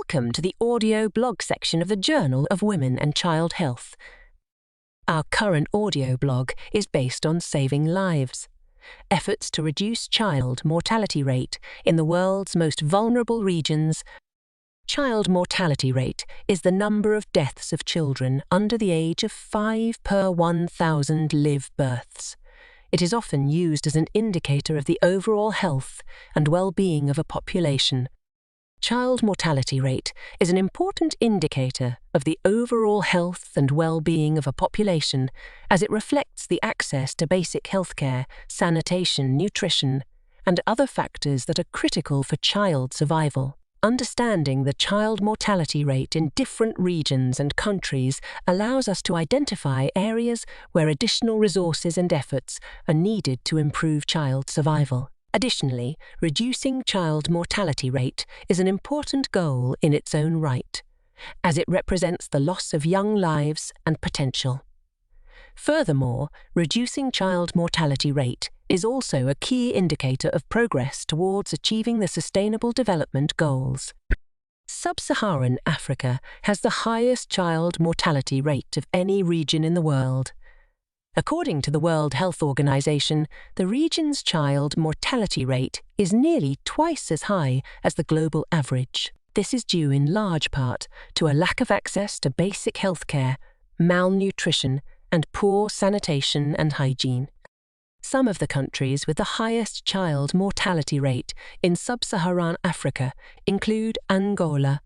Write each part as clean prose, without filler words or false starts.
Welcome to the audio blog section of the Journal of Women and Child Health. Our current audio blog is based on saving lives. Efforts to reduce child mortality rate in the world's most vulnerable regions. Child mortality rate is the number of deaths of children under the age of 5 per 1,000 live births. It is often used as an indicator of the overall health and well-being of a population. Child mortality rate is an important indicator of the overall health and well-being of a population as it reflects the access to basic healthcare, sanitation, nutrition, and other factors that are critical for child survival. Understanding the child mortality rate in different regions and countries allows us to identify areas where additional resources and efforts are needed to improve child survival. Additionally, reducing child mortality rate is an important goal in its own right, as it represents the loss of young lives and potential. Furthermore, reducing child mortality rate is also a key indicator of progress towards achieving the Sustainable Development Goals. Sub-Saharan Africa has the highest child mortality rate of any region in the world. According to the World Health Organization, the region's child mortality rate is nearly twice as high as the global average. This is due in large part to a lack of access to basic healthcare, malnutrition, and poor sanitation and hygiene. Some of the countries with the highest child mortality rate in sub-Saharan Africa include Angola,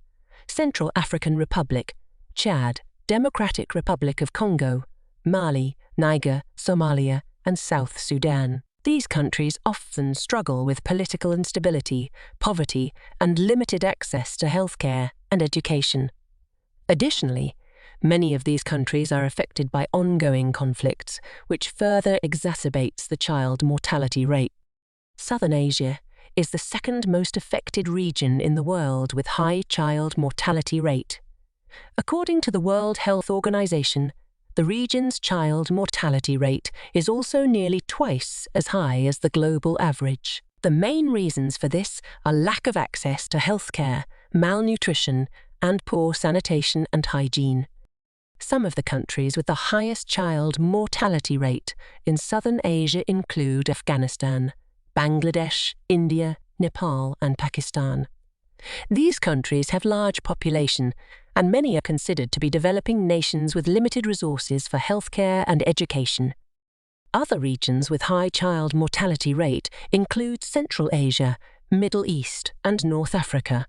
Central African Republic, Chad, Democratic Republic of Congo, Mali, Niger, Somalia, and South Sudan. These countries often struggle with political instability, poverty, and limited access to healthcare and education. Additionally, many of these countries are affected by ongoing conflicts, which further exacerbates the child mortality rate. Southern Asia is the second most affected region in the world with high child mortality rate. According to the World Health Organization, the region's child mortality rate is also nearly twice as high as the global average. The main reasons for this are lack of access to healthcare, malnutrition, and poor sanitation and hygiene. Some of the countries with the highest child mortality rate in Southern Asia include Afghanistan, Bangladesh, India, Nepal, and Pakistan. These countries have large population, and many are considered to be developing nations with limited resources for healthcare and education. Other regions with high child mortality rate include Central Asia, Middle East, and North Africa.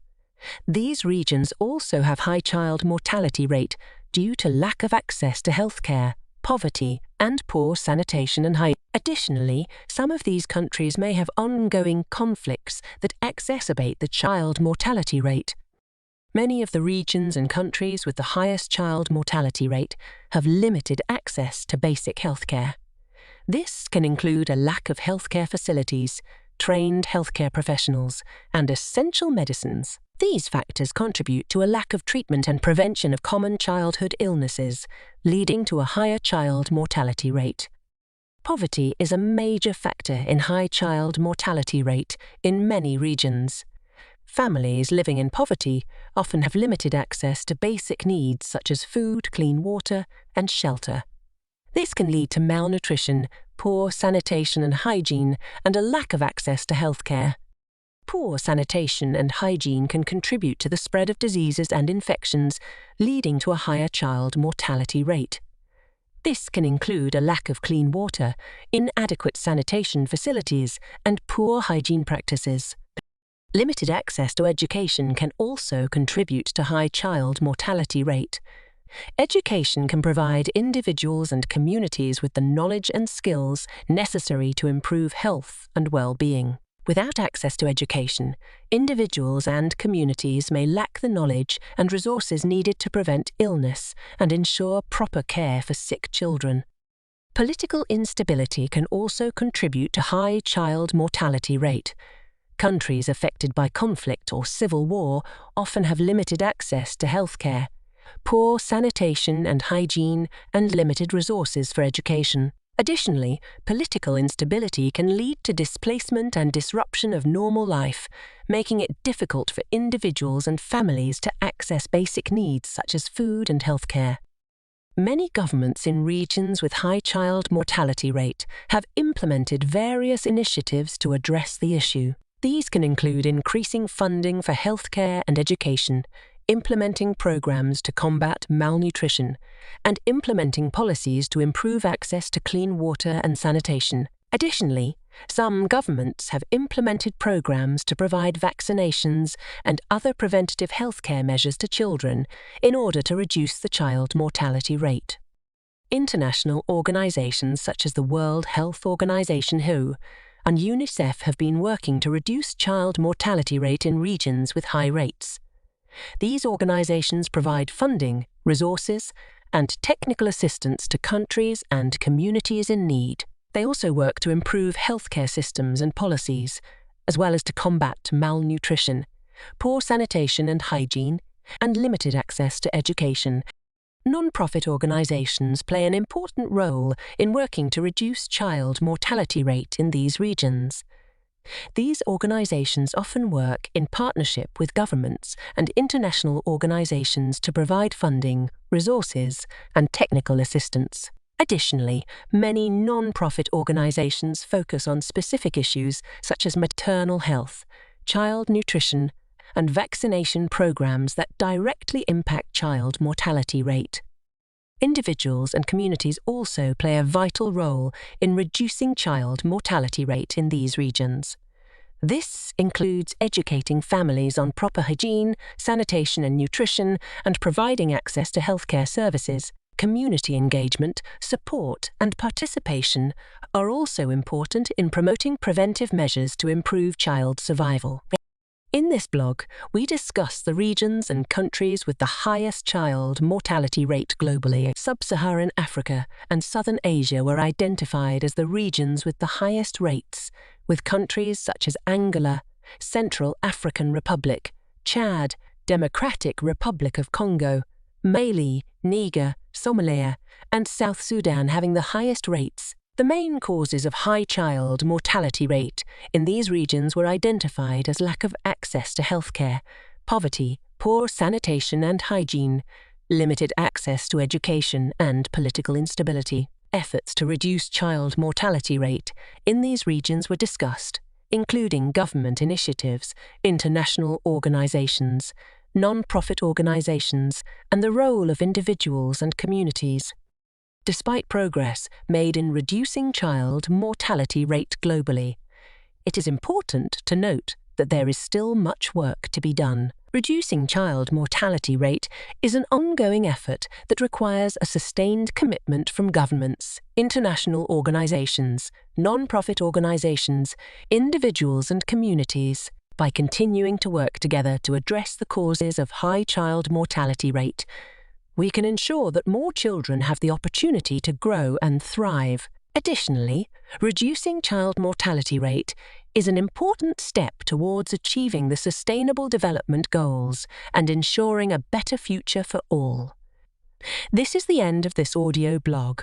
These regions also have high child mortality rate due to lack of access to healthcare, poverty, and poor sanitation and hygiene. Additionally, some of these countries may have ongoing conflicts that exacerbate the child mortality rate. Many of the regions and countries with the highest child mortality rate have limited access to basic healthcare. This can include a lack of healthcare facilities, trained healthcare professionals, and essential medicines. These factors contribute to a lack of treatment and prevention of common childhood illnesses, leading to a higher child mortality rate. Poverty is a major factor in high child mortality rate in many regions. Families living in poverty often have limited access to basic needs such as food, clean water, and shelter. This can lead to malnutrition, poor sanitation and hygiene, and a lack of access to healthcare. Poor sanitation and hygiene can contribute to the spread of diseases and infections, leading to a higher child mortality rate. This can include a lack of clean water, inadequate sanitation facilities, and poor hygiene practices. Limited access to education can also contribute to high child mortality rate. Education can provide individuals and communities with the knowledge and skills necessary to improve health and well-being. Without access to education, individuals and communities may lack the knowledge and resources needed to prevent illness and ensure proper care for sick children. Political instability can also contribute to high child mortality rate. Countries affected by conflict or civil war often have limited access to healthcare, poor sanitation and hygiene, and limited resources for education. Additionally, political instability can lead to displacement and disruption of normal life, making it difficult for individuals and families to access basic needs such as food and healthcare. Many governments in regions with high child mortality rate have implemented various initiatives to address the issue. These can include increasing funding for healthcare and education, implementing programs to combat malnutrition, and implementing policies to improve access to clean water and sanitation. Additionally, some governments have implemented programs to provide vaccinations and other preventative healthcare measures to children in order to reduce the child mortality rate. International organizations such as the World Health Organization (WHO) and UNICEF have been working to reduce child mortality rate in regions with high rates. These organizations provide funding, resources, and technical assistance to countries and communities in need. They also work to improve healthcare systems and policies, as well as to combat malnutrition, poor sanitation and hygiene, and limited access to education. Non-profit organizations play an important role in working to reduce child mortality rate in these regions. These organizations often work in partnership with governments and international organizations to provide funding, resources, and technical assistance. Additionally, many non-profit organizations focus on specific issues such as maternal health, child nutrition, and vaccination programs that directly impact child mortality rate. Individuals and communities also play a vital role in reducing child mortality rate in these regions. This includes educating families on proper hygiene, sanitation and nutrition, and providing access to healthcare services. Community engagement, support, and participation are also important in promoting preventive measures to improve child survival. In this blog, we discuss the regions and countries with the highest child mortality rate globally. Sub-Saharan Africa and Southern Asia were identified as the regions with the highest rates, with countries such as Angola, Central African Republic, Chad, Democratic Republic of Congo, Mali, Niger, Somalia, and South Sudan having the highest rates. The main causes of high child mortality rate in these regions were identified as lack of access to healthcare, poverty, poor sanitation and hygiene, limited access to education, and political instability. Efforts to reduce child mortality rate in these regions were discussed, including government initiatives, international organizations, non-profit organizations, and the role of individuals and communities. Despite progress made in reducing child mortality rate globally, it is important to note that there is still much work to be done. Reducing child mortality rate is an ongoing effort that requires a sustained commitment from governments, international organizations, non-profit organizations, individuals and communities. By continuing to work together to address the causes of high child mortality rate, we can ensure that more children have the opportunity to grow and thrive. Additionally, reducing child mortality rate is an important step towards achieving the Sustainable Development Goals and ensuring a better future for all. This is the end of this audio blog.